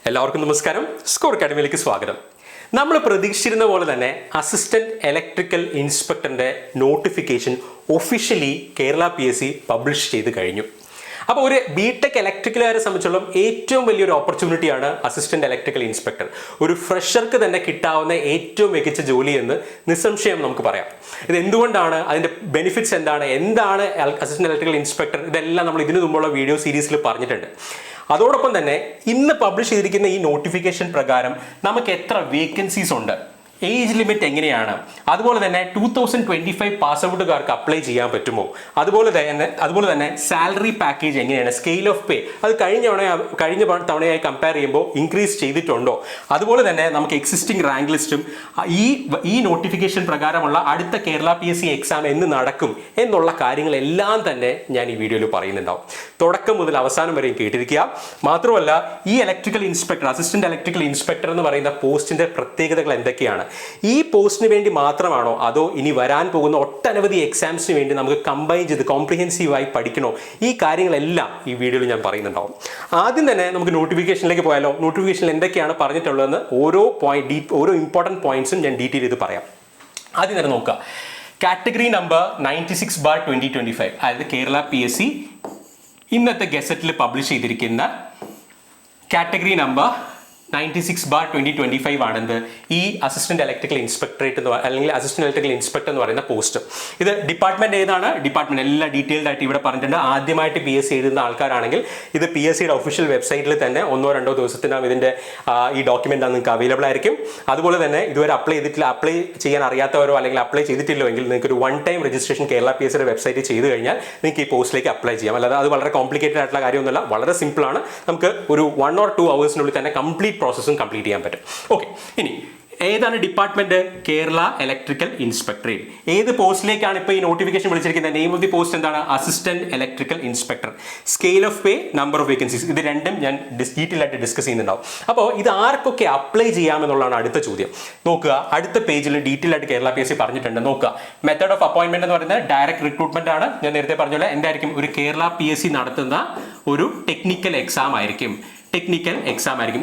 എല്ലാവർക്കും നമസ്കാരം. സ്കോർ അക്കാഡമിയിലേക്ക് സ്വാഗതം. നമ്മൾ പ്രതീക്ഷിച്ചിരുന്ന പോലെ തന്നെ അസിസ്റ്റന്റ് ഇലക്ട്രിക്കൽ ഇൻസ്പെക്ടറിന്റെ notification officially Kerala PSC publish ചെയ്ത് കഴിഞ്ഞു. അപ്പോൾ ഒരു ബിടെക് ഇലക്ട്രിക്കലുകാരെ സംബന്ധിച്ചോളം ഏറ്റവും വലിയൊരു ഓപ്പർച്യൂണിറ്റിയാണ് അസിസ്റ്റന്റ് ഇലക്ട്രിക്കൽ ഇൻസ്പെക്ടർ. ഒരു ഫ്രഷർക്ക് തന്നെ കിട്ടാവുന്ന ഏറ്റവും മികച്ച ജോലി എന്ന് നിസ്സംശയം നമുക്ക് പറയാം. ഇത് എന്തുകൊണ്ടാണ്, അതിൻ്റെ ബെനിഫിറ്റ്സ് എന്താണ് അസിസ്റ്റന്റ് ഇലക്ട്രിക്കൽ ഇൻസ്പെക്ടർ, ഇതെല്ലാം നമ്മൾ ഇതിനു മുമ്പുള്ള വീഡിയോ സീരീസിൽ പറഞ്ഞിട്ടുണ്ട്. അതോടൊപ്പം തന്നെ ഇന്ന് പബ്ലിഷ് ചെയ്തിരിക്കുന്ന ഈ നോട്ടിഫിക്കേഷൻ പ്രകാരം നമുക്ക് എത്ര വേക്കൻസീസ് ഉണ്ട്, ഏജ് ലിമിറ്റ് എങ്ങനെയാണ്, അതുപോലെ തന്നെ 2025 പാസ് ഔട്ടുകാർക്ക് അപ്ലൈ ചെയ്യാൻ പറ്റുമോ, അതുപോലെ തന്നെ സാലറി പാക്കേജ് എങ്ങനെയാണ്, സ്കെയിൽ ഓഫ് പേ അത് കഴിഞ്ഞ തവണയായി കമ്പയർ ചെയ്യുമ്പോൾ ഇൻക്രീസ് ചെയ്തിട്ടുണ്ടോ, അതുപോലെ തന്നെ നമുക്ക് എക്സിസ്റ്റിംഗ് റാങ്ക് ലിസ്റ്റും ഈ നോട്ടിഫിക്കേഷൻ പ്രകാരമുള്ള അടുത്ത കേരള PSC എക്സാം എന്ന് നടക്കും എന്നുള്ള കാര്യങ്ങളെല്ലാം തന്നെ ഞാൻ ഈ വീഡിയോയിൽ പറയുന്നുണ്ടാവും. തുടക്കം മുതൽ അവസാനം വരെയും കേട്ടിരിക്കുക. മാത്രമല്ല, ഈ electrical inspector, assistant electrical inspector എന്ന് പറയുന്ന പോസ്റ്റിന്റെ പ്രത്യേകതകൾ എന്തൊക്കെയാണ്, ഈ പോസ്റ്റിന് വേണ്ടി മാത്രമാണോ അതോ ഇനി വരാൻ പോകുന്ന ഒട്ടനവധി എക്സാംസിന് വേണ്ടി നമുക്ക് കമ്പൈൻ ചെയ്ത് കോംപ്രിഹെൻസീവായി പഠിക്കണോ, ഈ കാര്യങ്ങളെല്ലാം ഈ വീഡിയോയിൽ ഞാൻ പറയുന്നുണ്ടാവും. ആദ്യം തന്നെ നമുക്ക് നോട്ടിഫിക്കേഷനിലേക്ക് പോയാലോ. നോട്ടിഫിക്കേഷനിൽ എന്തൊക്കെയാണ് പറഞ്ഞിട്ടുള്ളതെന്ന് ഓരോ ഇമ്പോർട്ടൻറ്റ് പോയിന്റ്സും ഞാൻ ഡീറ്റെയിൽ ചെയ്ത് പറയാം. ആദ്യം തന്നെ നോക്കുക. കാറ്റഗറി നമ്പർ 96/2025, അതായത് കേരള PSC ഇന്നത്തെ ഗസറ്റിൽ പബ്ലിഷ് ചെയ്തിരിക്കുന്ന കാറ്റഗറി നമ്പർ 96/2025 ആണെന്ത് ഈ അസിസ്റ്റന്റ് ഇലക്ട്രിക്കൽ ഇൻസ്പെക്ടറേറ്റ് അല്ലെങ്കിൽ അസിസ്റ്റന്റ് ഇലക്ട്രിക്കൽ ഇൻസ്പെക്ടർ എന്ന് പറയുന്ന പോസ്റ്റ്. ഇത് ഡിപ്പാർട്ട്മെന്റ് ഏതാണ്, ഡിപ്പാർട്ട്മെന്റ് എല്ലാം ഡീറ്റെയിൽഡ് ആയിട്ട് ഇവിടെ പറഞ്ഞിട്ടുണ്ട്. ആദ്യമായിട്ട് PSC എഴുതുന്ന ആൾക്കാരാണെങ്കിൽ ഇത് PSCയുടെ ഒഫീഷ്യൽ വെബ്സൈറ്റിൽ തന്നെ 1-2 ദിവസത്തിനകം ഇതിന്റെ ഈ ഡോക്യുമെന്റ് നിങ്ങൾക്ക് അവൈലബിൾ ആയിരിക്കും. അതുപോലെ തന്നെ ഇതുവരെ അപ്ലൈ ചെയ്യാൻ അറിയാത്തവരോ അല്ലെങ്കിൽ അപ്ലൈ ചെയ്തിട്ടില്ലോ എങ്കിൽ നിങ്ങൾക്ക് ഒരു 1 ടൈം രജിസ്ട്രേഷൻ കേരള PSCയുടെ വെബ്സൈറ്റിൽ ചെയ്ത് കഴിഞ്ഞാൽ നിങ്ങൾക്ക് ഈ പോസ്റ്റിലേക്ക് അപ്ലൈ ചെയ്യാം. അല്ലാതെ അത് വളരെ കോംപ്ലിക്കേറ്റഡ് ആയിട്ടുള്ള കാര്യമൊന്നുമല്ല, വളരെ സിമ്പിൾ ആണ്. നമുക്ക് ഒരു 1 or 2 hours തന്നെ കംപ്ലീറ്റ് പ്രോസസ്സും കംപ്ലീറ്റ് ചെയ്യാൻ പറ്റും. ഓക്കെ, ഇനി ഏതാണ് ഡിപ്പാർട്ട്മെന്റ്? Kerala electrical inspectorate. ഏത് പോസ്റ്റിലേക്കാണ് ഇപ്പോൾ ഈ നോട്ടിഫിക്കേഷൻ വിളിച്ചിരിക്കുന്നത്? നെയിം ഓഫ് ദി പോസ്റ്റ് എന്താണ്? Assistant electrical inspector. Scale of pay, number of vacancies, ഇത് രണ്ടും ഞാൻ ഡീറ്റെയിൽ ആയിട്ട് ഡിസ്കസ് ചെയ്യുന്നുണ്ടാവും. അപ്പോൾ ഇത് ആർക്കൊക്കെ അപ്ലൈ ചെയ്യാമെന്നുള്ളതാണ് അടുത്ത ചോദ്യം. നോക്കുക, അടുത്ത പേജിൽ ഡീറ്റെയിൽ ആയിട്ട് കേരള PSC പറഞ്ഞിട്ടുണ്ട്. നോക്കുക, മെത്തേഡ് ഓഫ് അപ്പോയിന്റ്മെന്റ് എന്ന് പറയുന്നത് ഡയറക്റ്റ് റിക്രൂട്ട്മെന്റ് ആണ്. ഞാൻ നേരത്തെ പറഞ്ഞ പോലെ എന്തായിരിക്കും, ഒരു കേരള PSC നടത്തുന്ന ഒരു ടെക്നിക്കൽ എക്സാം ആയിരിക്കും.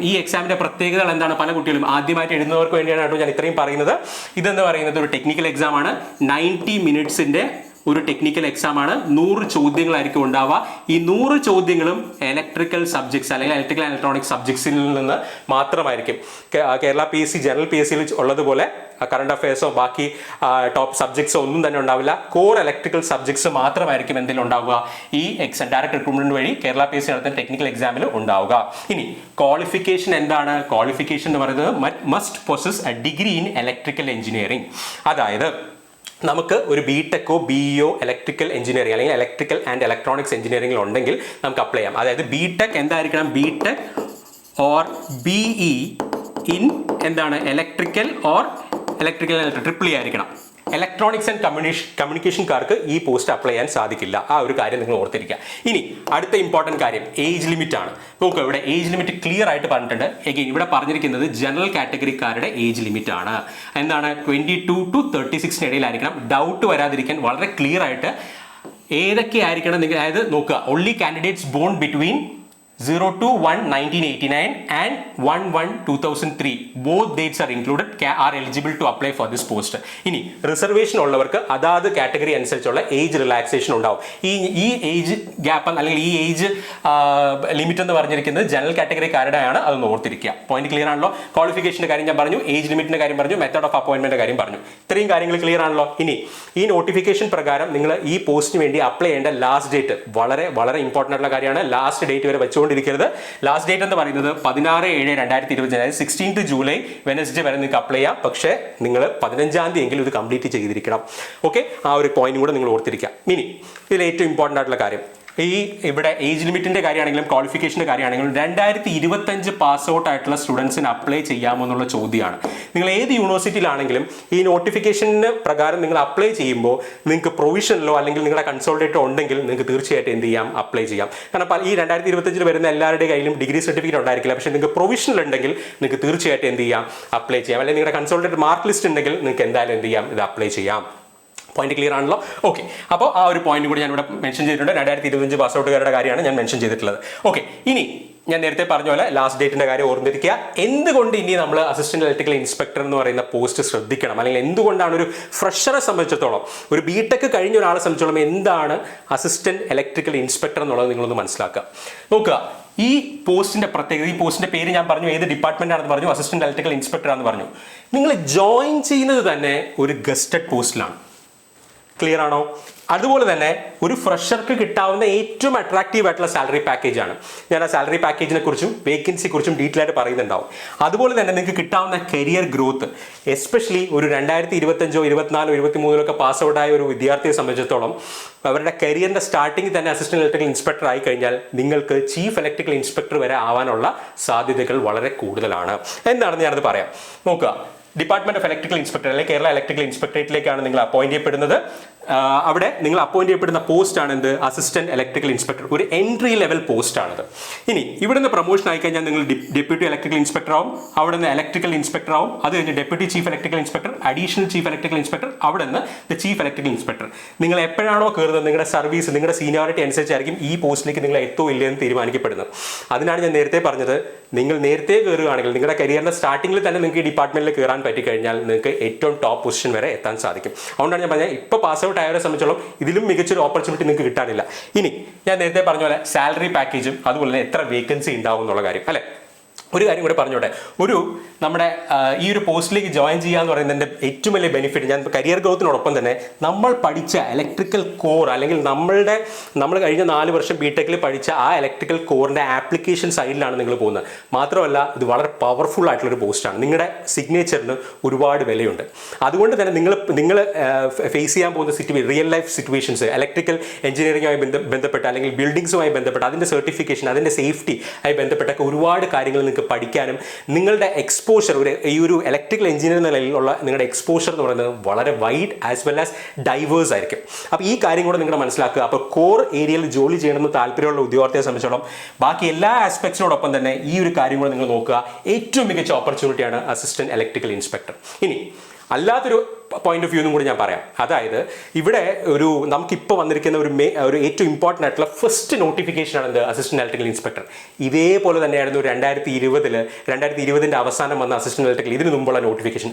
ഈ എക്സാമിന്റെ പ്രത്യേകതകൾ എന്താണ്? പല കുട്ടികളും ആദ്യമായിട്ട് എഴുതുന്നവർക്ക് വേണ്ടിയാണ് ഞാൻ ഇത്രയും പറയുന്നത്. ഇതെന്ന് പറയുന്നത് ഒരു ടെക്നിക്കൽ എക്സാം ആണ്. 90 മിനിറ്റ്സിന്റെ ഒരു ടെക്നിക്കൽ എക്സാം ആണ്. 100 ചോദ്യങ്ങളായിരിക്കും ഉണ്ടാവുക. ഈ 100 ചോദ്യങ്ങളും ഇലക്ട്രിക്കൽ സബ്ജക്ട്സ് അല്ലെങ്കിൽ ഇലക്ട്രിക്കൽ ആൻഡ് ഇലക്ട്രോണിക് സബ്ജക്ട്സിൽ നിന്ന് മാത്രമായിരിക്കും. കേരള PSC ജനറൽ PSCയിൽ ഉള്ളതുപോലെ കറണ്ട് അഫയേഴ്സോ ബാക്കി ടോപ്പ് സബ്ജക്ട്സോ ഒന്നും തന്നെ ഉണ്ടാവില്ല. കോർ ഇലക്ട്രിക്കൽ സബ്ജക്ട്സ് മാത്രമായിരിക്കും എന്തെങ്കിലും ഉണ്ടാവുക ഈ എക്സാം ഡയറക്റ്റ് റിക്രൂട്ട്മെന്റ് വഴി കേരള PSC നടത്തുന്ന ടെക്നിക്കൽ എക്സാമിൽ ഉണ്ടാവുക. ഇനി ക്വാളിഫിക്കേഷൻ എന്താണ്? ക്വാളിഫിക്കേഷൻ എന്ന് പറയുന്നത് must possess A degree in electrical engineering. അതായത് നമുക്ക് ഒരു BTechോ BEയോ ഇലക്ട്രിക്കൽ എഞ്ചിനീയറിംഗ് അല്ലെങ്കിൽ ഇലക്ട്രിക്കൽ ആൻഡ് ഇലക്ട്രോണിക്സ് എഞ്ചിനീയറിംഗിൽ ഉണ്ടെങ്കിൽ നമുക്ക് അപ്ലൈ ചെയ്യാം. അതായത് BTech എന്തായിരിക്കണം? BTech ഓർ BE ഇൻ എന്താണ്? ഇലക്ട്രിക്കൽ ഓർ ട്രിപ്പിൾ ആയിരിക്കണം. ഇലക്ട്രോണിക്സ് ആൻഡ് കമ്മ്യൂണിക്കേഷൻകാർക്ക് ഈ പോസ്റ്റ് അപ്ലൈ ചെയ്യാൻ സാധിക്കില്ല. ആ ഒരു കാര്യം നിങ്ങൾ ഓർത്തിരിക്കുക. ഇനി അടുത്ത ഇമ്പോർട്ടൻറ്റ് കാര്യം ഏജ് ലിമിറ്റ് ആണ്. നോക്കുക, ഇവിടെ ഏജ് ലിമിറ്റ് ക്ലിയർ ആയിട്ട് പറഞ്ഞിട്ടുണ്ട്. എഗെയിൻ ഇവിടെ പറഞ്ഞിരിക്കുന്നത് ജനറൽ കാറ്റഗറിക്കാരുടെ ഏജ് ലിമിറ്റ് ആണ്. എന്താണ്? 22 to 36 ഇടയിലായിരിക്കണം. ഡൗട്ട് വരാതിരിക്കാൻ വളരെ ക്ലിയർ ആയിട്ട് ഏതൊക്കെ ആയിരിക്കണം നിങ്ങൾ, അതായത് നോക്കുക, only candidates bone between 02/1/1989 and 1/1/2003. Both dates are included, are eligible to apply for this post. ഇനി റിസർവേഷൻ ഉള്ളവർക്ക് അതാത് കാറ്റഗറി അനുസരിച്ചുള്ള ഏജ് റിലാക്സേഷൻ ഉണ്ടാവും. ഈ ഏജ് ഗ്യാപ്പ് അല്ലെങ്കിൽ ഈ ഏജ് ലിമിറ്റ് എന്ന് പറഞ്ഞിരിക്കുന്നത് ജനറൽ കാറ്റഗറിക്കാരുടെയാണ്. അതൊന്ന് ഓർത്തിരിക്കുക. പോയിന്റ് ക്ലിയർ ആണല്ലോ? ക്വാളിഫിക്കേഷൻ്റെ കാര്യം ഞാൻ പറഞ്ഞു, ഏജ് ലിമിറ്റിന്റെ കാര്യം പറഞ്ഞു, മെത്തേഡ് ഓഫ് അപ്പോയിന്റ്മെന്റ് കാര്യം പറഞ്ഞു. ഇത്രയും കാര്യങ്ങൾ ക്ലിയർ ആണല്ലോ? ഇനി ഈ നോട്ടിഫിക്കേഷൻ പ്രകാരം നിങ്ങൾ ഈ പോസ്റ്റിന് വേണ്ടി അപ്ലൈ ചെയ്യേണ്ട ലാസ്റ്റ് ഡേറ്റ് വളരെ വളരെ ഇമ്പോർട്ടൻ്റ് ആയിട്ടുള്ള കാര്യമാണ്. ലാസ്റ്റ് ഡേറ്റ് വരെ വെച്ചുകൊണ്ട് ലാസ്റ്റ് ഡേറ്റ് എന്ന് പറയുന്നത് 16/7/2025, 16th July വെനസ്ഡേ വരെ നിങ്ങൾക്ക് അപ്ലൈ ചെയ്യാം. പക്ഷേ നിങ്ങൾ 15ാം തീയതി എങ്കിലും ഇത് കംപ്ലീറ്റ് ചെയ്തിരിക്കണം. ഓക്കെ, ആ ഒരു പോയിന്റ് കൂടെ നിങ്ങൾ ഓർത്തിരിക്കുക. ഇനി ഇതിൽ ഏറ്റവും ഇമ്പോർട്ടൻ്റ് ആയിട്ടുള്ള കാര്യം, ഇവിടെ ഏജ് ലിമിറ്റിന്റെ കാര്യമാണെങ്കിലും ക്വാളിഫിക്കേഷന്റെ കാര്യമാണെങ്കിലും 2025 പാസ് ഔട്ട് ആയിട്ടുള്ള സ്റ്റുഡൻസിന് അപ്ലൈ ചെയ്യാമോ എന്നുള്ള ചോദ്യമാണ്. നിങ്ങൾ ഏത് യൂണിവേഴ്സിറ്റിയിലാണെങ്കിലും ഈ നോട്ടിഫിക്കേഷന് പ്രകാരം നിങ്ങൾ അപ്ലൈ ചെയ്യുമ്പോൾ നിങ്ങൾക്ക് പ്രൊവിഷനിലോ അല്ലെങ്കിൽ നിങ്ങളുടെ കൺസോൾട്ടേറ്റോ ഉണ്ടെങ്കിൽ നിങ്ങൾക്ക് തീർച്ചയായിട്ടും എന്ത് ചെയ്യാം? അപ്ലൈ ചെയ്യാം. കാരണം ഈ 2025 വരുന്ന എല്ലാവരുടെ കയ്യിലും ഡിഗ്രി സർട്ടിഫിക്കറ്റ് ഉണ്ടായിരിക്കില്ല. പക്ഷേ നിങ്ങൾക്ക് പ്രൊവിഷണൽ ഉണ്ടെങ്കിൽ നിങ്ങൾക്ക് തീർച്ചയായിട്ടും എന്ത് ചെയ്യാം? അപ്ലൈ ചെയ്യാം. അല്ലെങ്കിൽ നിങ്ങളുടെ കൺസോൾട്ടേറ്റ് മാർക്ക് ലിസ്റ്റ് ഉണ്ടെങ്കിൽ നിങ്ങൾക്ക് എന്തായാലും എന്ത് ചെയ്യാം? ഇത് അപ്ലൈ ചെയ്യാം. പോയിന്റ് ക്ലിയർ ആണല്ലോ? ഓക്കെ, അപ്പോൾ ആ ഒരു പോയിന്റ് കൂടി ഞാൻ ഇവിടെ മെൻഷൻ ചെയ്തിട്ടുണ്ട്. 2025 പാസ് ഔട്ടുകാരുടെ കാര്യമാണ് ഞാൻ മെൻഷൻ ചെയ്തിട്ടുള്ളത്. ഓക്കെ, ഇനി ഞാൻ നേരത്തെ പറഞ്ഞ പോലെ ലാസ്റ്റ് ഡേറ്റിന്റെ കാര്യം ഓർമ്മിരിക്കുക. എന്തുകൊണ്ട് ഇനി നമ്മൾ അസിസ്റ്റന്റ് ഇലക്ട്രിക്കൽ ഇൻസ്പെക്ടർ എന്ന് പറയുന്ന പോസ്റ്റ് ശ്രദ്ധിക്കണം, അല്ലെങ്കിൽ എന്തുകൊണ്ടാണ് ഒരു ഫ്രഷറെ സംബന്ധിച്ചിടത്തോളം, ഒരു ബിടെക് കഴിഞ്ഞ ഒരാളെ സംബന്ധിച്ചിടത്തോളം എന്താണ് അസിസ്റ്റന്റ് ഇലക്ട്രിക്കൽ ഇൻസ്പെക്ടർ എന്നുള്ളത് നിങ്ങളൊന്ന് മനസ്സിലാക്കുക. നോക്കുക, ഈ പോസ്റ്റിന്റെ പ്രത്യേകത, ഈ പോസ്റ്റിന്റെ പേര് ഞാൻ പറഞ്ഞു, ഏത് ഡിപ്പാർട്ട്മെന്റ് ആണെന്ന് പറഞ്ഞു, അസിസ്റ്റന്റ് ഇലക്ട്രിക്കൽ ഇൻസ്പെക്ടർ ആണെന്ന് പറഞ്ഞു. നിങ്ങൾ ജോയിൻ ചെയ്യുന്നത് തന്നെ ഒരു ഗസ്റ്റഡ് പോസ്റ്റിലാണ്. ക്ലിയർ ആണോ? അതുപോലെ തന്നെ ഒരു ഫ്രഷർക്ക് കിട്ടാവുന്ന ഏറ്റവും അട്രാക്റ്റീവ് ആയിട്ടുള്ള സാലറി പാക്കേജ് ആണ്. ഞാൻ ആ സാലറി പാക്കേജിനെ കുറിച്ചും വേക്കൻസിയെ കുറിച്ചും ഡീറ്റെയിൽ ആയിട്ട് പറയുന്നുണ്ടാവും. അതുപോലെ തന്നെ നിങ്ങൾക്ക് കിട്ടാവുന്ന കരിയർ ഗ്രോത്ത്, എസ്പെഷ്യലി ഒരു 2025, 24, 23 പാസ് ഔട്ട് ആയ ഒരു വിദ്യാർത്ഥിയെ സംബന്ധിച്ചിടത്തോളം അവരുടെ കരിയറിന്റെ സ്റ്റാർട്ടിംഗ് തന്നെ അസിസ്റ്റന്റ് ഇലക്ട്രിക്കൽ ഇൻസ്പെക്ടർ ആയി കഴിഞ്ഞാൽ നിങ്ങൾക്ക് ചീഫ് ഇലക്ട്രിക്കൽ ഇൻസ്പെക്ടർ വരെ ആവാനുള്ള സാധ്യതകൾ വളരെ കൂടുതലാണ്. എന്താണെന്ന് ഞാനത് പറയാം. നോക്കുക, ഡിപ്പാർട്ട്മെന്റ് ഓഫ് ഇലക്ട്രിക്കൽ ഇൻസ്പെക്ടർ അല്ലെങ്കിൽ കേരള ഇലക്ട്രിക്കൽ ഇൻസ്പെക്ടറേറ്റിലേക്കാണ് നിങ്ങൾ അപ്പോയിന്റ് ചെയ്യപ്പെടുന്നത്. അവിടെ നിങ്ങൾ അപ്പോയിന്റ് ചെയ്യപ്പെടുന്ന പോസ്റ്റ് ആണ് എന്ത്? Assistant electrical inspector. ഒരു എൻട്രി ലെവൽ പോസ്റ്റ് ആണിത്. ഇനി ഇവിടുന്ന് പ്രൊമോഷൻ ആയി കഴിഞ്ഞാൽ നിങ്ങൾ ഡെപ്യൂട്ടി ഇലക്ട്രിക്കൽ ഇൻസ്പെക്ടർ ആവും, അവിടെ നിന്ന് ഇലക്ട്രിക്കൽ ഇൻസ്പെക്ടർ ആവും, അത് കഴിഞ്ഞ് deputy chief electrical inspector, additional chief electrical inspector, അവിടെ നിന്ന് ദ ചീഫ് ഇലക്ട്രിക്കൽ ഇൻസ്പെക്ടർ. നിങ്ങൾ എപ്പോഴാണോ കയറുന്നത്, നിങ്ങളുടെ സർവീസ്, നിങ്ങളുടെ സീനിയോറിറ്റി അനുസരിച്ചായിരിക്കും ഈ പോസ്റ്റിലേക്ക് നിങ്ങൾ എത്തോ ഇല്ലയെന്ന് തീരുമാനിക്കപ്പെടുന്നത്. അതിനാണ് ഞാൻ നേരത്തെ പറഞ്ഞത്, നിങ്ങൾ നേരത്തെ കയറുകയാണെങ്കിൽ നിങ്ങളുടെ കരിയറിന്റെ സ്റ്റാർട്ടിങ്ങിൽ തന്നെ നിങ്ങൾക്ക് ഈ ഡിപ്പാർട്ട്മെന്റിൽ കയറാൻ പറ്റിക്കഴിഞ്ഞാൽ നിങ്ങൾക്ക് ഏറ്റവും ടോപ്പ് പൊസിഷൻ വരെ എത്താൻ സാധിക്കും. അതുകൊണ്ടാണ് ഞാൻ പറഞ്ഞത്, ഇപ്പോൾ പാസ് ഔട്ട് ആയവരെ സംബന്ധിച്ചോളം ഇതിലും മികച്ചൊരു ഓപ്പർച്യൂണിറ്റി നിങ്ങൾക്ക് കിട്ടാനില്ല. ഇനി ഞാൻ നേരത്തെ പറഞ്ഞ പോലെ സാലറി പാക്കേജും അതുപോലെ തന്നെ എത്ര വേക്കൻസി ഉണ്ടാവും എന്നുള്ള കാര്യം അല്ലേ. ഒരു കാര്യം കൂടെ പറഞ്ഞോട്ടെ, നമ്മുടെ ഈ ഒരു പോസ്റ്റിലേക്ക് ജോയിൻ ചെയ്യുക എന്ന് പറയുന്നതിൻ്റെ ഏറ്റവും വലിയ ബെനിഫിറ്റ്, ഞാൻ കരിയർ ഗ്രോത്തിനോടൊപ്പം തന്നെ നമ്മൾ പഠിച്ച ഇലക്ട്രിക്കൽ കോർ, അല്ലെങ്കിൽ നമ്മൾ കഴിഞ്ഞ 4 വർഷം ബിടെക്കിൽ പഠിച്ച ആ ഇലക്ട്രിക്കൽ കോറിൻ്റെ ആപ്ലിക്കേഷൻ സൈഡിലാണ് നിങ്ങൾ പോകുന്നത്. മാത്രമല്ല ഇത് വളരെ പവർഫുൾ ആയിട്ടുള്ളൊരു പോസ്റ്റാണ്. നിങ്ങളുടെ സിഗ്നേച്ചറിന് ഒരുപാട് വിലയുണ്ട്. അതുകൊണ്ട് തന്നെ നിങ്ങൾ ഫേസ് ചെയ്യാൻ പോകുന്ന റിയൽ ലൈഫ് സിറ്റുവേഷൻസ്, ഇലക്ട്രിക്കൽ എഞ്ചിനീയറിംഗുമായി ബന്ധപ്പെട്ട് അല്ലെങ്കിൽ ബിൽഡിങ്സുമായി ബന്ധപ്പെട്ട് അതിൻ്റെ സർട്ടിഫിക്കേഷൻ, അതിൻ്റെ സേഫ്റ്റി ആയി ബന്ധപ്പെട്ടൊക്കെ ഒരുപാട് കാര്യങ്ങൾ നിങ്ങൾക്ക് പഠിക്കാനും, നിങ്ങളുടെ എക്സ്പോഷർ, ഈ ഒരു ഇലക്ട്രിക്കൽ എഞ്ചിനീയർ നിലയിലുള്ള നിങ്ങളുടെ എക്സ്പോഷർ എന്ന് പറയുന്നത് വളരെ wide as well as diverse ആയിരിക്കും. അപ്പോൾ ഈ കാര്യം കൂടെ നിങ്ങൾ മനസ്സിലാക്കുക. അപ്പോൾ കോർ ഏരിയയിൽ ജോലി ചെയ്യണമെന്ന് താല്പര്യമുള്ള ഉദ്യോഗാർത്ഥിയെ സംബന്ധിച്ചോളം ബാക്കി എല്ലാ ആസ്പെക്ട്സിനോടൊപ്പം തന്നെ ഈ ഒരു കാര്യം കൂടെ നിങ്ങൾ നോക്കുക. ഏറ്റവും മികച്ച ഓപ്പർച്യൂണിറ്റിയാണ് അസിസ്റ്റന്റ് ഇലക്ട്രിക്കൽ ഇൻസ്പെക്ടർ. ഇനി അല്ലാത്തൊരു പോയിന്റ് ഓഫ് വ്യൂന്നും കൂടി ഞാൻ പറയാം. അതായത് ഇവിടെ നമുക്കിപ്പോൾ വന്നിരിക്കുന്ന ഒരു ഏറ്റവും ഇമ്പോർട്ടൻ്റ് ആയിട്ടുള്ള ഫസ്റ്റ് നോട്ടിഫിക്കേഷനാണ് എന്ത്? Assistant electrical inspector. ഇതേപോലെ തന്നെയായിരുന്നു 2020 അവസാനം വന്ന അസിസ്റ്റന്റ് ഇലക്ട്രിക്കൽ, ഇതിന് മുമ്പുള്ള നോട്ടിഫിക്കേഷൻ.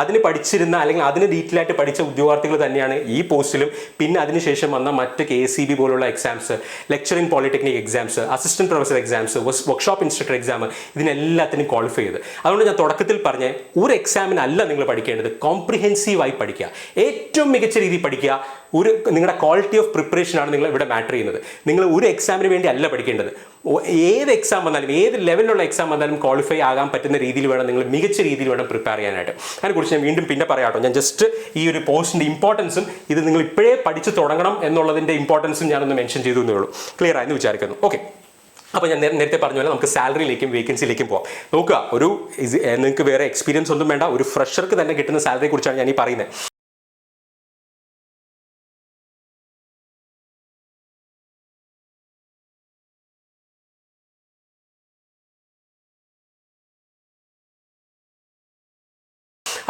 അതിന് പഠിച്ചിരുന്ന അല്ലെങ്കിൽ അതിന് ഡീറ്റെയിൽ ആയിട്ട് പഠിച്ച ഉദ്യോഗാർത്ഥികൾ തന്നെയാണ് ഈ പോസ്റ്റിലും. പിന്നെ അതിനുശേഷം വന്ന മറ്റ് KSEB പോലുള്ള exams, lecturer in polytechnic exams, assistant professor exams, workshop instructor exam, ഇതിനെല്ലാത്തിനും ക്വാളിഫൈ ചെയ്ത്. അതുകൊണ്ട് ഞാൻ തുടക്കത്തിൽ പറഞ്ഞ ഒരു എക്സാമിനല്ല നിങ്ങൾ പഠിക്കേണ്ടത്, കോംപ്രിഹെൻസീവായി പഠിക്കുക, ഏറ്റവും മികച്ച രീതിയിൽ പഠിക്കുക. നിങ്ങളുടെ ക്വാളിറ്റി ഓഫ് പ്രിപ്പറേഷനാണ് നിങ്ങൾ ഇവിടെ മാറ്റർ ചെയ്യുന്നത്. നിങ്ങൾ ഒരു എക്സാമിന് വേണ്ടി അല്ല പഠിക്കേണ്ടത്. ഏത് എക്സാം വന്നാലും, ഏത് ലെവലിലുള്ള എക്സാം വന്നാലും ക്വാളിഫൈ ആകാൻ പറ്റുന്ന രീതിയിൽ വേണം നിങ്ങൾ മികച്ച രീതിയിൽ വേണം പ്രിപ്പയർ ചെയ്യാനായിട്ട്. അതിനെക്കുറിച്ച് ഞാൻ വീണ്ടും പിന്നെ പറയാട്ടോ. ഞാൻ ജസ്റ്റ് ഈ ഒരു പോസ്റ്റിൻ്റെ ഇമ്പോർട്ടൻസും ഇത് നിങ്ങൾ ഇപ്പോഴേ പഠിച്ചു തുടങ്ങണം എന്നുള്ളതിൻ്റെ ഇമ്പോർട്ടൻസും ഞാനൊന്ന് മെൻഷൻ ചെയ്തു എന്നേ ഉള്ളൂ. ക്ലിയർ ആയെന്ന് വിചാരിക്കുന്നു. ഓക്കെ, അപ്പോൾ ഞാൻ നേരത്തെ പറഞ്ഞ പോലെ നമുക്ക് സാലറിയിലേക്കും വേക്കൻസിയിലേക്കും പോകാം. നോക്കുക, നിങ്ങൾക്ക് വേറെ എക്സ്പീരിയൻസ് ഒന്നും വേണ്ട, ഒരു ഫ്രഷർക്ക് തന്നെ കിട്ടുന്ന സാലറിയെ കുറിച്ചാണ് ഞാൻ ഈ പറയുന്നത്.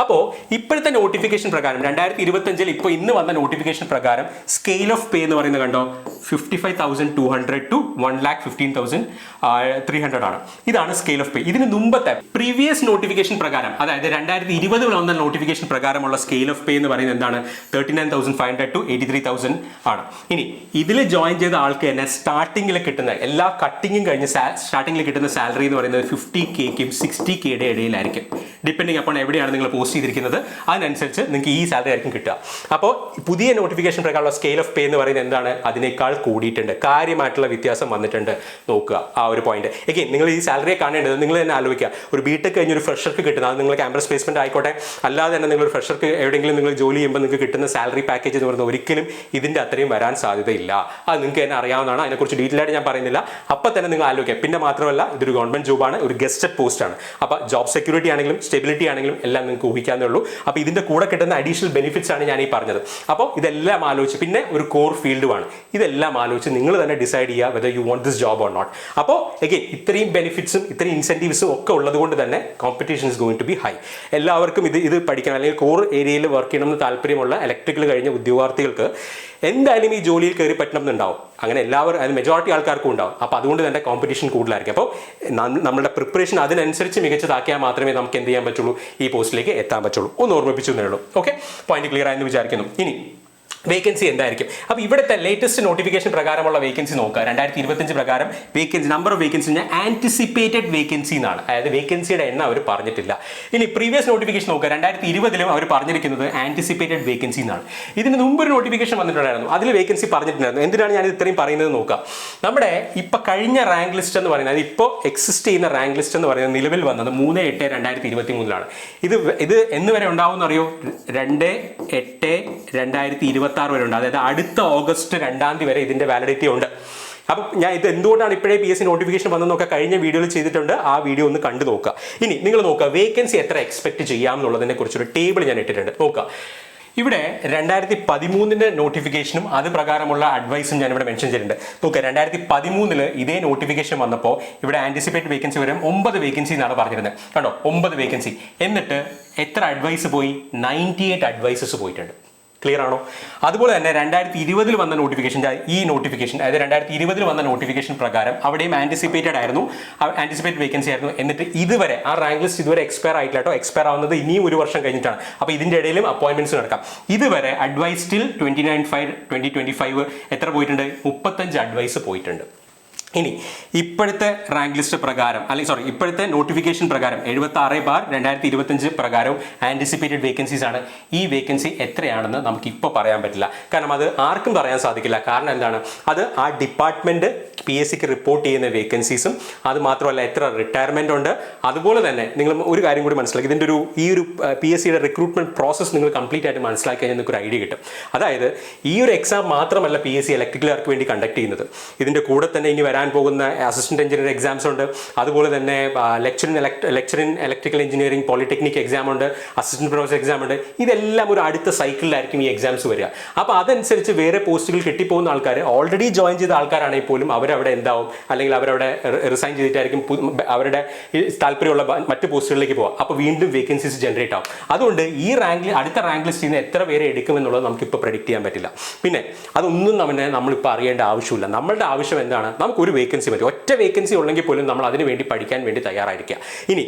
അപ്പോൾ ഇപ്പോഴത്തെ നോട്ടിഫിക്കേഷൻ പ്രകാരം 2025 ഇപ്പോൾ ഇന്ന് വന്ന നോട്ടിഫിക്കേഷൻ പ്രകാരം സ്കെയിൽ ഓഫ് പേ എന്ന് പറയുന്നത് കണ്ടോ, 55,200 to 1,15,300 ആണ്. ഇതാണ് സ്കെയിൽ ഓഫ് പേ. ഇതിന് മുമ്പത്തെ പ്രീവിയസ് നോട്ടിഫിക്കേഷൻ പ്രകാരം, അതായത് 2020 വന്ന നോട്ടിഫിക്കേഷൻ പ്രകാരമുള്ള സ്കെയിൽ ഓഫ് പേ എന്ന് പറയുന്നത് എന്താണ്? 39,500 to 83,000 ആണ്. ഇനി ഇതിൽ ജോയിൻ ചെയ്ത ആൾക്ക് തന്നെ സ്റ്റാർട്ടിങ്ങിൽ കിട്ടുന്ന എല്ലാ കട്ടിങ്ങും കഴിഞ്ഞ് സ്റ്റാർട്ടിങ്ങിൽ കിട്ടുന്ന സാലറി എന്ന് പറയുന്നത് 50Kക്കും 60Kയുടെ ഇടയിലായിരിക്കും. ഡിപ്പെൻഡിങ് അപ്പോൾ എവിടെയാണ് നിങ്ങൾ പോസ്റ്റ് ചെയ്തിരിക്കുന്നത് അതിനനുസരിച്ച് നിങ്ങൾക്ക് ഈ സാലറി ആയിരിക്കും കിട്ടുക. അപ്പോൾ പുതിയ നോട്ടിഫിക്കേഷൻ പ്രകാരമുള്ള സ്കെയിൽ ഓഫ് പേ എന്ന് പറയുന്നത് എന്താണ്? അതിനേക്കാൾ കൂടിയിട്ടുണ്ട്, കാര്യമായിട്ടുള്ള വ്യത്യാസം വന്നിട്ടുണ്ട്. നോക്കുക ആ ഒരു പോയിന്റ്. എഗെയിൻ നിങ്ങൾ ഈ സാലറിയെ കാണേണ്ടത് നിങ്ങൾ തന്നെ ആലോചിക്കുക. ഒരു ബിടെക് കഴിഞ്ഞൊരു ഫ്രഷർക്ക് കിട്ടുന്ന, അത് നിങ്ങൾ ക്യാമ്പസ് പ്ലേസ്മെന്റ് ആയിക്കോട്ടെ, അല്ലാതെ തന്നെ നിങ്ങൾ ഫ്രഷർക്ക് എവിടെയെങ്കിലും നിങ്ങൾ ജോലി ചെയ്യുമ്പോൾ നിങ്ങൾക്ക് കിട്ടുന്ന സാലറി പാക്കേജ് എന്ന് പറയുന്നത് ഒരിക്കലും ഇതിൻ്റെ അത്രയും വരാൻ സാധ്യതയില്ല. അത് നിങ്ങൾക്ക് തന്നെ അറിയാവുന്നതാണ്, അതിനെക്കുറിച്ച് ഡീറ്റെയിൽ ആയിട്ട് ഞാൻ പറയുന്നില്ല. അപ്പം തന്നെ നിങ്ങൾ ആലോചിക്കുക. പിന്നെ മാത്രമല്ല ഇതൊരു ഗവൺമെന്റ് ജോബാണ്, ഒരു ഗസ്റ്റഡ് പോസ്റ്റാണ്. അപ്പോൾ ജോബ് സെക്യൂരിറ്റി ആണെങ്കിലും സ്റ്റെബിലിറ്റി ആണെങ്കിലും എല്ലാം നിങ്ങൾക്ക് ഊഹിക്കാവുന്നേ ഉള്ളൂ. അപ്പോൾ ഇതിൻ്റെ കൂടെ കിട്ടുന്ന അഡീഷണൽ ബെനിഫിറ്റ്സ് ആണ് ഞാൻ ഈ പറഞ്ഞത്. അപ്പോൾ ഇതെല്ലാം ആലോചിച്ച്, പിന്നെ ഒരു കോർ ഫീൽഡുമാണ്, ഇതെല്ലാം ആലോചിച്ച് നിങ്ങൾ തന്നെ ഡിസൈഡ് ചെയ്യുക whether you want this job or not. അപ്പോൾ എഗെയിൻ ഇത്രയും ബെനിഫിറ്റ്സും ഇത്രയും ഇൻസെൻറ്റീവ്സും ഒക്കെ ഉള്ളത് കൊണ്ട് തന്നെ competition is going to be high. എല്ലാവർക്കും ഇത് പഠിക്കണം അല്ലെങ്കിൽ കോർ ഏരിയയിൽ വർക്ക് ചെയ്യണമെന്ന് താല്പര്യമുള്ള ഇലക്ട്രിക്കൽ കഴിഞ്ഞ ഉദ്യോഗാർത്ഥികൾക്ക് എന്തായാലും ഈ ജോലിയിൽ കയറി പറ്റണം എന്നുണ്ടാവും. അങ്ങനെ എല്ലാവരും അത് മെജോറിറ്റി ആൾക്കാർക്കും ഉണ്ടാവും. അപ്പോൾ അതുകൊണ്ട് തന്നെ കോമ്പറ്റീഷൻ കൂടുതലായിരിക്കും. അപ്പോൾ നമ്മുടെ പ്രിപ്പറേഷൻ അതിനനുസരിച്ച് മികച്ചതാക്കിയാൽ മാത്രമേ നമുക്ക് എന്ത് ചെയ്യാൻ പറ്റുള്ളൂ, ഈ പോസ്റ്റിലേക്ക് എത്താൻ പറ്റുള്ളൂ. ഒന്ന് ഓർമ്മിപ്പിച്ചു എന്നേ ഉള്ളൂ. ഓക്കെ, പോയിന്റ് ക്ലിയർ ആയെന്ന് വിചാരിക്കുന്നു. ഇനി വേക്കൻസി എന്തായിരിക്കും? അപ്പോൾ ഇവിടുത്തെ ലേറ്റസ്റ്റ് നോട്ടിഫിക്കേഷൻ പ്രകാരമുള്ള വേക്കൻസി നോക്കുക. 2025 പ്രകാരം vacancy number of vacancy anticipated vacancy എന്നാണ്. അതായത് വേക്കൻസിയുടെ എണ്ണം അവർ പറഞ്ഞിട്ടില്ല. ഇനി പ്രീവിയസ് നോട്ടിഫിക്കേഷൻ നോക്കുക. 2020 അവർ പറഞ്ഞിരിക്കുന്നത് ആന്റിസിപ്പേറ്റഡ് വേക്കൻസി എന്നാണ്. ഇതിന് മുമ്പ് ഒരു നോട്ടിഫിക്കേഷൻ വന്നിട്ടുണ്ടായിരുന്നു, അതിൽ വേക്കൻസി പറഞ്ഞിട്ടുണ്ടായിരുന്നു. എന്തിനാണ് ഞാൻ ഇത്രയും പറയുന്നത് നോക്കുക. നമ്മുടെ ഇപ്പോൾ കഴിഞ്ഞ റാങ്ക് ലിസ്റ്റ് എന്ന് പറയുന്നത്, ഇപ്പോൾ എക്സിസ്റ്റ് ചെയ്യുന്ന റാങ്ക് ലിസ്റ്റ് എന്ന് പറയുന്നത് നിലവിൽ വന്നത് 3/8/2023 ഇത് എന്ന് വരെ ഉണ്ടാവും എന്നറിയോ? 2/8/2026 വരെ ഉണ്ട്. അതായത് അടുത്ത ഓഗസ്റ്റ് 2 വരെ ഇതിന്റെ വാലിഡിറ്റി ഉണ്ട്. അപ്പം ഞാൻ ഇത് എന്തുകൊണ്ടാണ് ഇപ്പോഴേ PSC നോട്ടിഫിക്കേഷൻ വന്നതെന്നൊക്കെ കഴിഞ്ഞ വീഡിയോയിൽ ചെയ്തിട്ടുണ്ട്. ആ വീഡിയോ ഒന്ന് കണ്ടു നോക്കുക. ഇനി നിങ്ങൾ നോക്കുക, വേക്കൻസി എത്ര എക്സ്പെക്ട് ചെയ്യാം എന്നുള്ളതിനെ കുറിച്ചൊരു ടേബിൾ ഞാൻ ഇട്ടിട്ടുണ്ട്. നോക്കുക, ഇവിടെ 2013 നോട്ടിഫിക്കേഷനും അത് പ്രകാരമുള്ള അഡ്വൈസും ഞാൻ ഇവിടെ മെൻഷൻ ചെയ്തിട്ടുണ്ട്. നോക്കുക, 2013 ഇതേ നോട്ടിഫിക്കേഷൻ വന്നപ്പോൾ ഇവിടെ ആന്റിസിപ്പേറ്റഡ് വേക്കൻസി വരും 9 വേക്കൻസി എന്നാണ് പറഞ്ഞിരുന്നത്. കണ്ടോ, 9 വേക്കൻസി. എന്നിട്ട് എത്ര അഡ്വൈസ് പോയി? 98 അഡ്വൈസസ് പോയിട്ടുണ്ട്. ക്ലിയർ ആണോ? അതുപോലെ തന്നെ 2020 വന്ന നോട്ടിഫിക്കേഷൻ, ഈ നോട്ടിഫിക്കേഷൻ അതായത് 2020 വന്ന നോട്ടിഫിക്കേഷൻ പ്രകാരം അവിടെയും ആന്റിസിപ്പേറ്റഡ് ആയിരുന്നു, ആന്റിസിപ്പേറ്റഡ് വേക്കൻസി ആയിരുന്നു. എന്നിട്ട് ഇതുവരെ ആ റാങ്ക് ലിസ്റ്റ് ഇതുവരെ എക്സ്പയർ ആയിട്ടില്ല കേട്ടോ. എക്സ്പയർ ആവുന്നത് ഇനിയും 1 വർഷം കഴിഞ്ഞിട്ടാണ്. അപ്പോൾ ഇതിന്റെ ഇടയിലും അപ്പോയിന്റ്മെന്റ്സ് നടക്കാം. ഇതുവരെ അഡ്വൈസ് ടിൽ 29/5/2025 എത്ര പോയിട്ടുണ്ട്? 35 അഡ്വൈസ് പോയിട്ടുണ്ട്. ഇനി ഇപ്പോഴത്തെ റാങ്ക് ലിസ്റ്റ് പ്രകാരം ഇപ്പോഴത്തെ നോട്ടിഫിക്കേഷൻ പ്രകാരം 76/2025 പ്രകാരം ആന്റിസിപ്പേറ്റഡ് വേക്കൻസീസ് ആണ്. ഈ വേക്കൻസി എത്രയാണെന്ന് നമുക്ക് ഇപ്പോൾ പറയാൻ പറ്റില്ല. കാരണം അത് ആർക്കും പറയാൻ സാധിക്കില്ല. കാരണം എന്താണ്? അത് ആ ഡിപ്പാർട്ട്മെന്റ് PSCക്ക് റിപ്പോർട്ട് ചെയ്യുന്ന വേക്കൻസീസും, അത് മാത്രമല്ല എത്ര റിട്ടയർമെന്റ് ഉണ്ട്. അതുപോലെ തന്നെ നിങ്ങൾ ഒരു കാര്യം കൂടി മനസ്സിലാക്കി, ഇതിൻ്റെ ഈ ഒരു PSCയുടെ റിക്രൂട്ട്മെന്റ് പ്രോസസ്സ് നിങ്ങൾ കംപ്ലീറ്റ് ആയിട്ട് മനസ്സിലാക്കി കഴിഞ്ഞാൽ നിങ്ങൾക്ക് ഒരു ഐഡിയ കിട്ടും. അതായത് ഈ ഒരു എക്സാം മാത്രമല്ല PSC ഇലക്ട്രിക്കലുകാർക്ക് വേണ്ടി കണ്ടക്ട് ചെയ്യുന്നത്. ഇതിൻ്റെ കൂടെ തന്നെ ഇനി വരാൻ പോകുന്ന അസിസ്റ്റന്റ് എഞ്ചിനീയർ എക്സാംസ് ഉണ്ട്. അതുപോലെ തന്നെ lecture in electrical engineering polytechnic exam ഉണ്ട്, അസിസ്റ്റന്റ് പ്രൊഫസർ എക്സാം ഉണ്ട്. ഇതെല്ലാം ഒരു അടുത്ത സൈക്കിളിലായിരിക്കും ഈ എക്സാംസ് വരിക. അപ്പോൾ അതനുസരിച്ച് വേറെ പോസ്റ്റുകൾ കിട്ടിപ്പോകുന്ന ആൾക്കാർ, ഓൾറെഡി ജോയിൻ ചെയ്ത ആൾക്കാരാണെങ്കിൽ പോലും അവരവിടെ എന്താവും, അല്ലെങ്കിൽ അവരവിടെ റിസൈൻ ചെയ്തിട്ടായിരിക്കും അവരുടെ താല്പര്യമുള്ള മറ്റ് പോസ്റ്റുകളിലേക്ക് പോകാം. അപ്പോൾ വീണ്ടും വേക്കൻസീസ് ജനറേറ്റ് ആവും. അതുകൊണ്ട് ഈ അടുത്ത റാങ്ക് ലിസ്റ്റിൽ നിന്ന് എത്ര പേരെ എടുക്കുമെന്നുള്ളത് നമുക്കിപ്പോൾ പ്രെഡിക്റ്റ് ചെയ്യാൻ പറ്റില്ല. പിന്നെ അതൊന്നും നമ്മളിപ്പോൾ അറിയേണ്ട ആവശ്യമില്ല. നമ്മളുടെ ആവശ്യം എന്താണ്? നമുക്കൊരു വേക്കൻസി മതി. ഒറ്റ വേക്കൻസി ഉണ്ടെങ്കിൽ പോലും നമ്മൾ അതിന് വേണ്ടി പഠിക്കാൻ വേണ്ടി തയ്യാറായിരിക്കുക. ഇനി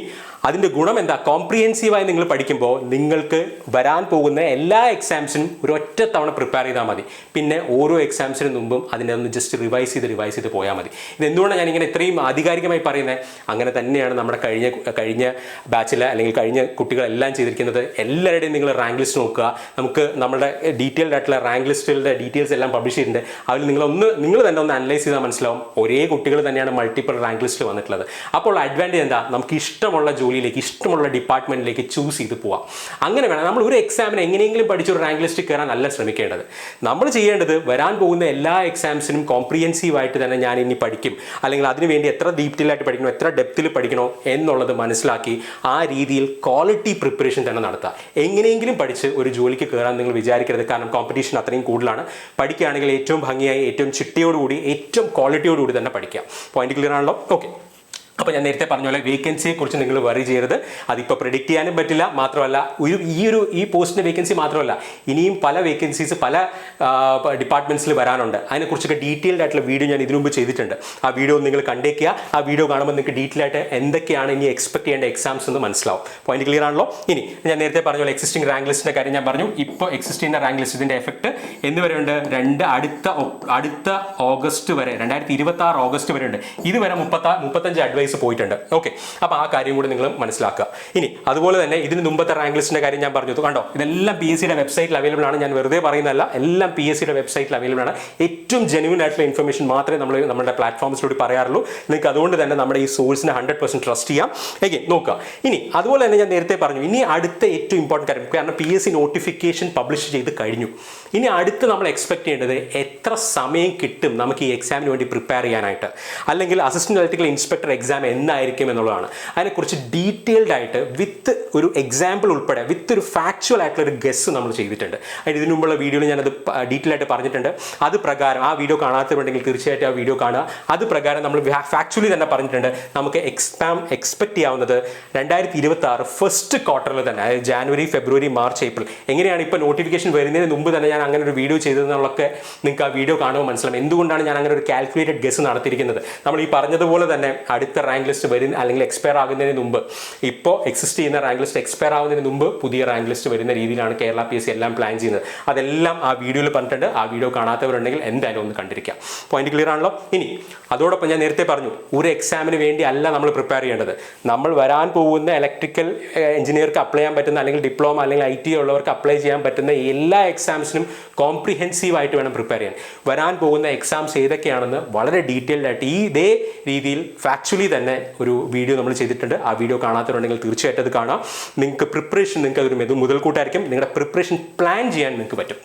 അതിൻ്റെ ഗുണം എന്താ? കോംപ്രിഹെൻസീവായി നിങ്ങൾ പഠിക്കുമ്പോൾ നിങ്ങൾക്ക് വരാൻ പോകുന്ന എല്ലാ എക്സാംസിനും ഒരു ഒറ്റ തവണ പ്രിപ്പയർ ചെയ്താൽ മതി. പിന്നെ ഓരോ എക്സാംസിന് മുമ്പും അതിനെ ഒന്ന് ജസ്റ്റ് റിവൈസ് ചെയ്ത് പോയാൽ മതി. ഇതെന്തുകൊണ്ടാണ് ഞാനിങ്ങനെ ഇത്രയും ആധികാരികമായി പറയുന്നത്? അങ്ങനെ തന്നെയാണ് നമ്മുടെ കഴിഞ്ഞ ബാച്ചിൽ അല്ലെങ്കിൽ കഴിഞ്ഞ കുട്ടികളെല്ലാം ചെയ്തിരിക്കുന്നത്. എല്ലാവരുടെയും നിങ്ങൾ റാങ്ക് ലിസ്റ്റ് നോക്കുക. നമുക്ക് നമ്മുടെ ഡീറ്റെയിൽഡ് ആയിട്ടുള്ള റാങ്ക് ലിസ്റ്റുകളുടെ ഡീറ്റെയിൽസ് എല്ലാം പബ്ലിഷ് ചെയ്തിട്ടുണ്ട്. അതിൽ നിങ്ങൾ തന്നെ ഒന്ന് അനലൈസ് ചെയ്താൽ മനസ്സിലാവും, ഒരേ കുട്ടികൾ തന്നെയാണ് മൾട്ടിപ്പിൾ റാങ്ക് ലിസ്റ്റിൽ വന്നിട്ടുള്ളത്. അപ്പോൾ അഡ്വാൻറ്റേജ് എന്താ? നമുക്ക് ഇഷ്ടമുള്ള ജോലിയിലേക്ക്, ഇഷ്ടമുള്ള ഡിപ്പാർട്ട്മെന്റിലേക്ക് ചൂസ് ചെയ്ത് പോവാം. അങ്ങനെ വേണം. നമ്മൾ ഒരു എക്സാമിന് എങ്ങനെയെങ്കിലും പഠിച്ചൊരു റാങ്ക് ലിസ്റ്റിൽ കയറാൻ അല്ല ശ്രമിക്കേണ്ടത്. നമ്മൾ ചെയ്യേണ്ടത് വരാൻ പോകുന്ന എല്ലാ എക്സാംസിനും കോംപ്രിഹെൻസീവായിട്ട് തന്നെ ഞാൻ ഇനി പഠിക്കും, അല്ലെങ്കിൽ അതിനുവേണ്ടി എത്ര ഡീറ്റെയിൽ ആയിട്ട് പഠിക്കണോ, എത്ര ഡെപ്തിൽ പഠിക്കണോ എന്നുള്ളത് മനസ്സിലാക്കി ആ രീതിയിൽ ക്വാളിറ്റി പ്രിപ്പറേഷൻ തന്നെ നടത്തുക. എങ്ങനെയെങ്കിലും പഠിച്ച് ഒരു ജോലിക്ക് കയറാൻ നിങ്ങൾ വിചാരിക്കരുത്. കാരണം കോമ്പറ്റീഷൻ അത്രയും കൂടുതലാണ്. പഠിക്കുകയാണെങ്കിൽ ഏറ്റവും ഭംഗിയായി, ഏറ്റവും ചിട്ടയോടുകൂടി, ഏറ്റവും ക്വാളിറ്റിയോടുകൂടി തന്നെ പഠിക്കാം. പോയിന്റ് ക്ലിയർ ആണല്ലോ? ഓക്കെ. അപ്പോൾ ഞാൻ നേരത്തെ പറഞ്ഞ പോലെ വേക്കൻസിയെ കുറിച്ച് നിങ്ങൾ വറി ചെയ്യരുത്. അതിപ്പോൾ പ്രെഡിക്റ്റ് ചെയ്യാനും പറ്റില്ല. മാത്രമല്ല ഈ പോസ്റ്റിൻ്റെ വേക്കൻസി മാത്രമല്ല, ഇനിയും പല വേക്കൻസീസ് പല ഡിപ്പാർട്ട്മെൻറ്റ്സിൽ വരാനുണ്ട്. അതിനെക്കുറിച്ചൊക്കെ ഡീറ്റെയിൽഡ് ആയിട്ടുള്ള വീഡിയോ ഞാൻ ഇതിനു മുമ്പ് ചെയ്തിട്ടുണ്ട്. ആ വീഡിയോ നിങ്ങൾ കണ്ടേക്കുക. ആ വീഡിയോ കാണുമ്പോൾ നിങ്ങൾക്ക് ഡീറ്റെയിൽ ആയിട്ട് എന്തൊക്കെയാണ് ഇനി എക്സ്പെക്ട് ചെയ്യേണ്ട എക്സാംസ് എന്ന് മനസ്സിലാവും. പോയിന്റ് ക്ലിയർ ആണല്ലോ? ഇനി ഞാൻ നേരത്തെ പറഞ്ഞ പോലെ എക്സിസ്റ്റിംഗ് റാങ്ക് ലിസ്റ്റിൻ്റെ കാര്യം ഞാൻ പറഞ്ഞു. ഇപ്പോൾ എക്സിസ്റ്റ് ചെയ്യുന്ന റാങ്ക് ലിസ്റ്റ് ഇതിൻ്റെ എഫക്ട് എന്ന് വരെ ഉണ്ട്? അടുത്ത ഓഗസ്റ്റ് വരെ, 2026 ഓഗസ്റ്റ് വരെ ഉണ്ട്. ഇതുവരെ 35 അഡ്വൈസ് പോയിട്ടുണ്ട്. ഓക്കെ. അപ്പോൾ ആ കാര്യം കൂടി നിങ്ങൾ മനസ്സിലാക്കുക. ഇനി അതുപോലെ തന്നെ ഇതിന് മുമ്പത്തെ റാങ്ക് ലിസ്റ്റിന്റെ കാര്യം ഞാൻ പറഞ്ഞു. കണ്ടോ, ഇതെല്ലാം PSCയുടെ വെബ്സൈറ്റിൽ അവൈലബിൾ ആണ്. ഞാൻ വെറുതെ പറയുന്നതല്ല, എല്ലാം PSCയുടെ വെബ്സൈറ്റിൽ അവൈലബിൾ ആണ്. ഏറ്റവും ജെന്യൂൻ ആയിട്ടുള്ള ഇൻഫർമേഷൻ മാത്രമേ നമ്മൾ നമ്മുടെ പ്ലാറ്റ്ഫോംസിലൂടെ പറയാറുള്ളൂ. നിങ്ങൾക്ക് അതുകൊണ്ട് തന്നെ നമ്മുടെ ഈ സോഴ്സിനെ 100% ട്രസ്റ്റ് ചെയ്യാം. എഗെയിൻ നോക്കുക. ഇനി അതുപോലെ തന്നെ ഞാൻ നേരത്തെ പറഞ്ഞു, ഇനി അടുത്ത ഏറ്റവും ഇമ്പോർട്ടൻറ്റ് കാര്യം, കാരണം PSC നോട്ടിഫിക്കേഷൻ പബ്ലിഷ് ചെയ്ത് കഴിഞ്ഞു. ഇനി അടുത്ത് നമ്മൾ എക്സ്പെക്ട് ചെയ്യേണ്ടത് എത്ര സമയം കിട്ടും നമുക്ക് ഈ എക്സാമിന് വേണ്ടി പ്രിപ്പയർ ചെയ്യാനായിട്ട്, അല്ലെങ്കിൽ assistant electrical inspector exam exam എന്നായിരിക്കും എന്നുള്ളതാണ്. അതിനെക്കുറിച്ച് ഡീറ്റെയിൽഡ് ആയിട്ട് വിത്ത് ഒരു എക്സാമ്പിൾ ഉൾപ്പെടെ വിത്ത് ഒരു ഫാക്ച്വൽ ആയിട്ടുള്ള ഒരു ഗസ് നമ്മൾ ചെയ്തിട്ടുണ്ട്. അതിന് ഇതിനു മുമ്പുള്ള വീഡിയോയിൽ ഞാനത് ഡീറ്റെയിൽ ആയിട്ട് പറഞ്ഞിട്ടുണ്ട്. അത് പ്രകാരം ആ വീഡിയോ കാണാത്തവരുണ്ടെങ്കിൽ തീർച്ചയായിട്ടും ആ വീഡിയോ കാണുക. അത് പ്രകാരം നമ്മൾ ഫാക്ച്വലി തന്നെ പറഞ്ഞിട്ടുണ്ട് നമുക്ക് എക്സാം എക്സ്പെക്ട് ചെയ്യാവുന്നത് 2026 ഫസ്റ്റ് ക്വാർട്ടറിൽ തന്നെ, അതായത് ജാനുവരി, ഫെബ്രുവരി, മാർച്ച്, ഏപ്രിൽ. എങ്ങനെയാണ് ഇപ്പോൾ നോട്ടിഫിക്കേഷൻ വരുന്നതിന് മുമ്പ് തന്നെ ഞാൻ അങ്ങനെ ഒരു വീഡിയോ ചെയ്തതെന്നുള്ളതൊക്കെ നിങ്ങൾക്ക് ആ വീഡിയോ കാണുമ്പോൾ മനസ്സിലാവും എന്തുകൊണ്ടാണ് ഞാൻ അങ്ങനെ ഒരു കാൽക്കുലേറ്റഡ് ഗസ് നടത്തിയിരിക്കുന്നത്. നമ്മൾ ഈ പറഞ്ഞതുപോലെ തന്നെ അടുത്ത റാങ്ക് ലിസ്റ്റ് വരുന്ന അല്ലെങ്കിൽ എക്സ്പയർ ആകുന്നതിന് മുമ്പ്, ഇപ്പോൾ എക്സിസ്റ്റ് ചെയ്യുന്ന റാങ്ക് ലിസ്റ്റ് എക്സ്പയർ ആവുന്നതിന് മുമ്പ് പുതിയ റാങ്ക് ലിസ്റ്റ് വരുന്ന രീതിയിലാണ് കേരള PSC എല്ലാം പ്ലാൻ ചെയ്യുന്നത്. അതെല്ലാം ആ വീഡിയോയിൽ പറഞ്ഞിട്ടുണ്ട്. ആ വീഡിയോ കാണാത്തവരുണ്ടെങ്കിൽ എന്തായാലും ഒന്ന് കണ്ടിരിക്കാം. പോയിന്റ് ക്ലിയർ ആണല്ലോ? ഇനി അതോടൊപ്പം ഞാൻ നേരത്തെ പറഞ്ഞു, ഒരു എക്സാമിന് വേണ്ടി അല്ല നമ്മൾ പ്രിപ്പയർ ചെയ്യേണ്ടത്. നമ്മൾ വരാൻ പോകുന്ന ഇലക്ട്രിക്കൽ എഞ്ചിനീയർക്ക് അപ്ലൈ ചെയ്യാൻ പറ്റുന്ന അല്ലെങ്കിൽ ഡിപ്ലോമ അല്ലെങ്കിൽ IT ഉള്ളവർക്ക് അപ്ലൈ ചെയ്യാൻ പറ്റുന്ന എല്ലാ എക്സാംസിനും കോംപ്രിഹെൻസീവ് ആയിട്ട് വേണം പ്രിപ്പയർ ചെയ്യാൻ. വരാൻ പോകുന്ന എക്സാംസ് ഏതൊക്കെയാണെന്ന് വളരെ ഡീറ്റെയിൽഡ് ആയിട്ട് ഇതേ രീതിയിൽ ഫാക്ച്വലി തന്നെ ഒരു വീഡിയോ നമ്മൾ ചെയ്തിട്ടുണ്ട്. ആ വീഡിയോ കാണാത്തവരുണ്ടെങ്കിൽ തീർച്ചയായിട്ടും അത് കാണാം. നിങ്ങൾക്ക് പ്രിപ്പറേഷൻ, നിങ്ങൾക്ക് അതൊരു മുതൽക്കൂട്ടായിരിക്കും. നിങ്ങളുടെ പ്രിപ്പറേഷൻ പ്ലാൻ ചെയ്യാൻ നിങ്ങൾക്ക് പറ്റും.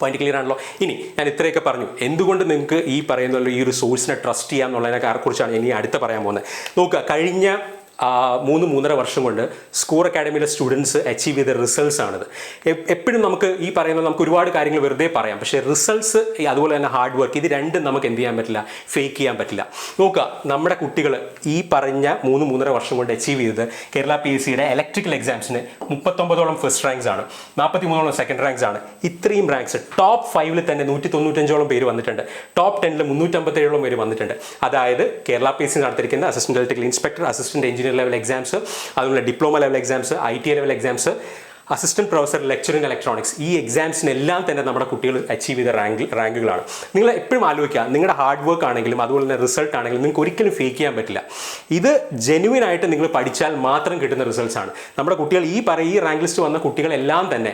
പോയിന്റ് ക്ലിയർ ആണല്ലോ? ഇനി ഞാൻ ഇത്രയൊക്കെ പറഞ്ഞു. എന്തുകൊണ്ട് നിങ്ങൾക്ക് ഈ പറയുന്ന ഈ ഒരു സോഴ്സിനെ ട്രസ്റ്റ് ചെയ്യാം എന്നുള്ളതിനെ കുറിച്ചാണ് ഇനി അടുത്ത് പറയാൻ പോകുന്നത്. നോക്കുക, കഴിഞ്ഞ 3-3.5 വർഷം കൊണ്ട് സ്കോർ അക്കാഡമിയിലെ സ്റ്റുഡൻസ് അച്ചീവ് ചെയ്ത റിസൾട്ട്സ് ആണിത്. എപ്പോഴും നമുക്ക് ഈ പറയുന്നത് നമുക്ക് ഒരുപാട് കാര്യങ്ങൾ വെറുതെ പറയാം, പക്ഷേ റിസൾട്ട്സ് അതുപോലെ തന്നെ ഹാർഡ് വർക്ക് ഇത് രണ്ടും നമുക്ക് എന്ത് ചെയ്യാൻ പറ്റില്ല, ഫേക്ക് ചെയ്യാൻ പറ്റില്ല. നോക്കുക, നമ്മുടെ കുട്ടികൾ ഈ പറഞ്ഞ 3-3.5 വർഷം കൊണ്ട് അച്ചീവ് ചെയ്തത് കേരള PSCയുടെ ഇലക്ട്രിക്കൽ എക്സാംസിന് 39ഓളം ഫസ്റ്റ് റാങ്ക്സ് ആണ്, 43ഓളം സെക്കൻഡ് റാങ്ക്സ് ആണ്. ഇത്രയും റാങ്ക്സ് ടോപ്പ് 5 തന്നെ 195ഓളം പേര് വന്നിട്ടുണ്ട്. ടോപ്പ് 10 357ഓളം പേര് വന്നിട്ടുണ്ട്. അതായത് കേരള PSC നടത്തിയിരിക്കുന്ന assistant electrical inspector, assistant engineer level exams, അതുപോലെ diploma level exams, IT level exams, assistant professor lecturer in electronics, ഈ എക്സാംസിനെല്ലാം തന്നെ നമ്മുടെ കുട്ടികൾ അച്ചീവ് ചെയ്ത റാങ്കുകളാണ്. നിങ്ങൾ എപ്പോഴും ആലോചിക്കുക, നിങ്ങളുടെ ഹാർഡ് വർക്ക് ആണെങ്കിലും അതുപോലെ തന്നെ റിസൾട്ട് ആണെങ്കിലും നിങ്ങൾക്ക് ഒരിക്കലും ഫേക്ക് ചെയ്യാൻ പറ്റില്ല. ഇത് ജെന്യുവൻ ആയിട്ട് നിങ്ങൾ പഠിച്ചാൽ മാത്രം കിട്ടുന്ന റിസൾട്ട്സ് ആണ്. നമ്മുടെ കുട്ടികൾ ഈ റാങ്ക് ലിസ്റ്റ് വന്ന കുട്ടികളെല്ലാം തന്നെ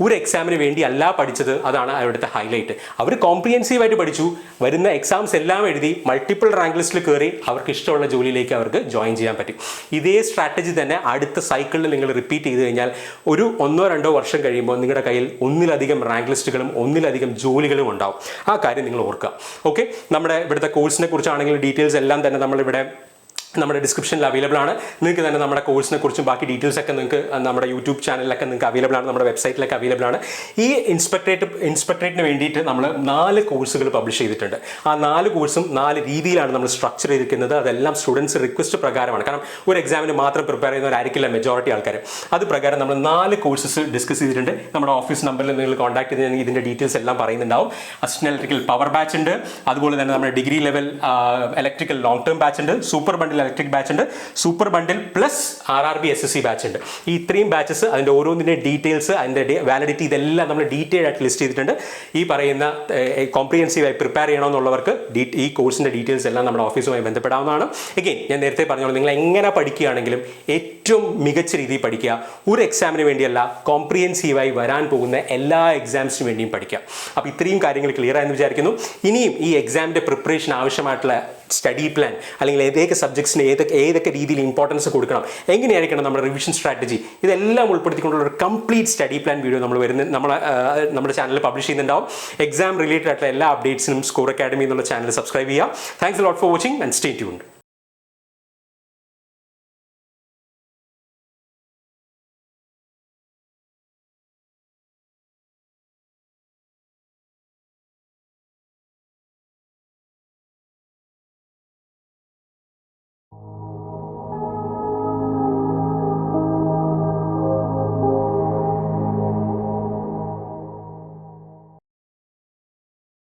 ഒരു എക്സാമിന് വേണ്ടി അല്ല പഠിച്ചത്. അതാണ് അവിടുത്തെ ഹൈലൈറ്റ്. അവർ കോംപ്രിഹെൻസീവ് ആയിട്ട് പഠിച്ചു, വരുന്ന എക്സാംസ് എല്ലാം എഴുതി മൾട്ടിപ്പിൾ റാങ്ക് ലിസ്റ്റിൽ കയറി അവർക്ക് ഇഷ്ടമുള്ള ജോലിയിലേക്ക് അവർക്ക് ജോയിൻ ചെയ്യാൻ പറ്റും. ഇതേ സ്ട്രാറ്റജി തന്നെ അടുത്ത സൈക്കിളിൽ നിങ്ങൾ റിപ്പീറ്റ് ചെയ്ത് കഴിഞ്ഞാൽ ഒരു 1-2 വർഷം കഴിയുമ്പോൾ നിങ്ങളുടെ കയ്യിൽ ഒന്നിലധികം റാങ്ക് ലിസ്റ്റുകളും ഒന്നിലധികം ജോലികളും ഉണ്ടാവും. ആ കാര്യം നിങ്ങൾ ഓർക്കുക. ഓക്കെ, നമ്മുടെ ഇവിടുത്തെ കോഴ്സിനെ കുറിച്ചാണെങ്കിൽ ഡീറ്റെയിൽസ് എല്ലാം തന്നെ നമ്മളിവിടെ നമ്മുടെ ഡിസ്ക്രിപ്ഷനിൽ അവൈലബിൾ ആണ്. നിങ്ങൾക്ക് തന്നെ നമ്മുടെ കോഴ്സിനെ കുറിച്ചും ബാക്കി ഡീറ്റെയിൽസ് ഒക്കെ നിങ്ങൾക്ക് നമ്മുടെ യൂട്യൂബ് ചാനലിലൊക്കെ നിങ്ങൾക്ക് അവൈലബിൾ ആണ്, നമ്മുടെ വെബ്സൈറ്റിലൊക്കെ അവൈലബിൾ ആണ്. ഈ ഇൻസ്പെക്ടറേറ്റിന് വേണ്ടിയിട്ട് നമ്മൾ 4 കോഴ്സുകൾ പബ്ലിഷ് ചെയ്തിട്ടുണ്ട്. ആ 4 കോഴ്സും 4 രീതിയിലാണ് നമ്മൾ സ്ട്രക്ചർ ചെയ്തിരിക്കുന്നത്. അതെല്ലാം സ്റ്റുഡൻസ് റിക്വസ്റ്റ് പ്രകാരമാണ്. കാരണം ഒരു എക്സാമിന് മാത്രം പ്രിപ്പയർ ചെയ്യുന്നവരായിരിക്കില്ല മെജോറിറ്റി ആൾക്കാർ. അത് പ്രകാരം നമ്മൾ 4 കോഴ്സസ് ഡിസ്കസ് ചെയ്തിട്ടുണ്ട്. നമ്മുടെ ഓഫീസ് നമ്പറിൽ നിങ്ങൾ കോൺടാക്ട് ചെയ്തിട്ടുണ്ടെങ്കിൽ ഇതിൻ്റെ ഡീറ്റെയിൽസ് എല്ലാം പറയുന്നുണ്ടാവും. അസിസ്റ്റന്റ് ഇലക്ട്രിക്കൽ പവർ ബാച്ച് ഉണ്ട്, അതുപോലെ തന്നെ നമ്മുടെ degree level electrical long term batch ഉണ്ട്, സൂപ്പർ ബണ്ടിൽ ഇലക്ട്രിക് ബാച്ച് ഉണ്ട്, സൂപ്പർ ബണ്ടിൽ പ്ലസ് RRB SSC ബാച്ച് ഉണ്ട്. ഈ ഇത്രയും ബാച്ചസ് അതിൻ്റെ ഓരോന്നിൻ്റെ ഡീറ്റെയിൽസ്, അതിൻ്റെ വാലിഡിറ്റി ഇതെല്ലാം നമ്മൾ ഡീറ്റെയിൽ ആയിട്ട് ലിസ്റ്റ് ചെയ്തിട്ടുണ്ട്. ഈ പറയുന്ന കോംപ്രിഹെൻസീവായി പ്രിപ്പയർ ചെയ്യണമെന്നുള്ളവർക്ക് ഈ കോഴ്സിൻ്റെ ഡീറ്റെയിൽസ് എല്ലാം നമ്മുടെ ഓഫീസുമായി ബന്ധപ്പെടാവുന്നതാണ്. എഗെയിൻ ഞാൻ നേരത്തെ പറഞ്ഞോളൂ, നിങ്ങൾ എങ്ങനെ പഠിക്കുകയാണെങ്കിലും ഏറ്റവും മികച്ച രീതിയിൽ പഠിക്കുക. ഒരു എക്സാമിന് വേണ്ടിയല്ല, കോംപ്രിഹെൻസീവായി വരാൻ പോകുന്ന എല്ലാ എക്സാംസിന് വേണ്ടിയും പഠിക്കുക. അപ്പോൾ ഇത്രയും കാര്യങ്ങൾ ക്ലിയർ ആയെന്ന് വിചാരിക്കുന്നു. ഇനിയും ഈ എക്സാമിൻ്റെ പ്രിപ്പറേഷൻ ആവശ്യമായിട്ടുള്ള സ്റ്റഡി പ്ലാൻ അല്ലെങ്കിൽ ഏതൊക്കെ സബ്ജക്ട്സിന് ഏതൊക്കെ രീതിയിൽ ഇമ്പോർട്ടൻസ് കൊടുക്കണം, എങ്ങനെയായിരിക്കണം നമ്മുടെ റിവിഷൻ സ്ട്രാറ്റജി, ഇതെല്ലാം ഉൾപ്പെടുത്തിക്കൊണ്ടുള്ള ഒരു കംപ്ലീറ്റ് സ്റ്റഡി പ്ലാൻ വീഡിയോ നമ്മുടെ ചാനലിൽ പബ്ലിഷ് ചെയ്യുന്നുണ്ടാവും. എക്സാം റിലേറ്റഡ് ആയിട്ടുള്ള എല്ലാ അപ്ഡേറ്റ്സിനും സ്കോർ അക്കാഡമി എന്നുള്ള ചാനൽ സബ്സ്ക്രൈബ് ചെയ്യുക. Thanks a lot for watching and stay tuned.